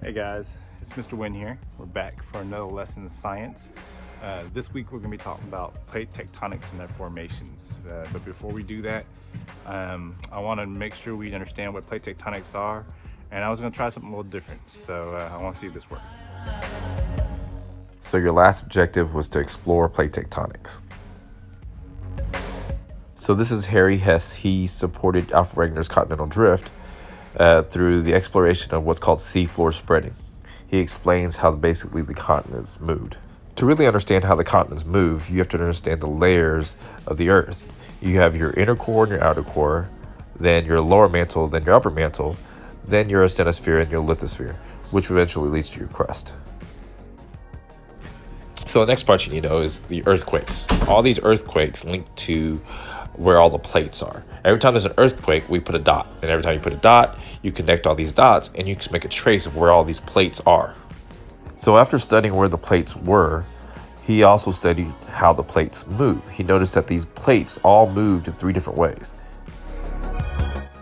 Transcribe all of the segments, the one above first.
Hey guys, it's Mr. Wynn here. We're back for another lesson in science. This week we're going to be talking about plate tectonics and their formations. But before we do that, I want to make sure we understand what plate tectonics are. And I was going to try something a little different. So I want to see if this works. So your last objective was to explore plate tectonics. So this is Harry Hess. He supported Alfred Wegener's continental drift through the exploration of what's called seafloor spreading. He explains how basically the continents moved. To really understand how the continents move, you have to understand the layers of the Earth. You have your inner core and your outer core, then your lower mantle, then your upper mantle, then your asthenosphere and your lithosphere, which eventually leads to your crust. So the next part you need to know is the earthquakes. All these earthquakes link to where all the plates are. Every time there's an earthquake, we put a dot. And every time you put a dot, you connect all these dots and you can make a trace of where all these plates are. So after studying where the plates were, he also studied how the plates move. He noticed that these plates all moved in three different ways.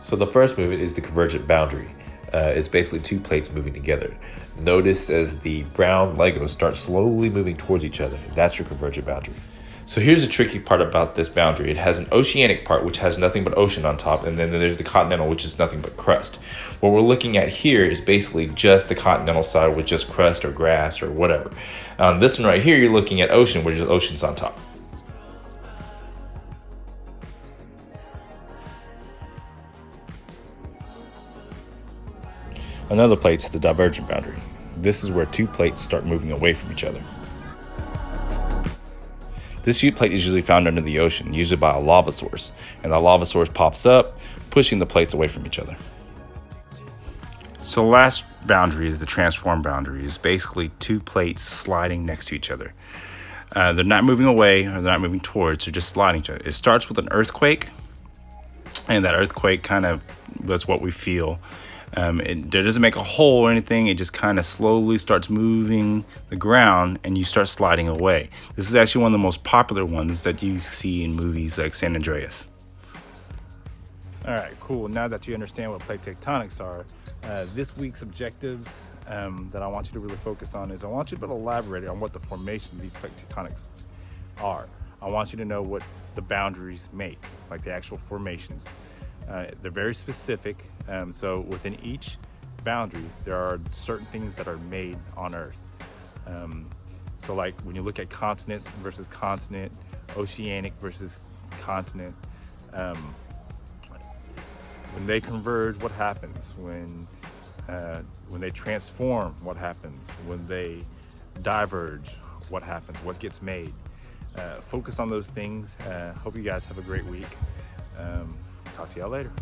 So the first movement is the convergent boundary. It's basically two plates moving together. Notice as the brown Legos start slowly moving towards each other. That's your convergent boundary. So here's the tricky part about this boundary. It has an oceanic part, which has nothing but ocean on top, and then there's the continental, which is nothing but crust. What we're looking at here is basically just the continental side with just crust or grass or whatever. This one right here, you're looking at ocean, where there's oceans on top. Another plate's the divergent boundary. This is where two plates start moving away from each other. This sheet plate is usually found under the ocean, usually by a lava source, and the lava source pops up, pushing the plates away from each other. So the last boundary is the transform boundary. It's basically two plates sliding next to each other. They're not moving away or they're not moving towards, they're just sliding to it. It starts with an earthquake, and that earthquake kind of, that's what we feel. It doesn't make a hole or anything. It just kind of slowly starts moving the ground and you start sliding away. This is actually one of the most popular ones that you see in movies like San Andreas. All right, cool. Now that you understand what plate tectonics are, this week's objectives that I want you to really focus on is I want you to elaborate on what the formation of these plate tectonics are. I want you to know what the boundaries make, like the actual formations. They're very specific, so within each boundary there are certain things that are made on Earth. So like when you look at continent versus continent, oceanic versus continent, when they converge, what happens? When they transform, what happens? When they diverge, what happens? What gets made? Focus on those things. Hope you guys have a great week. Talk to y'all later.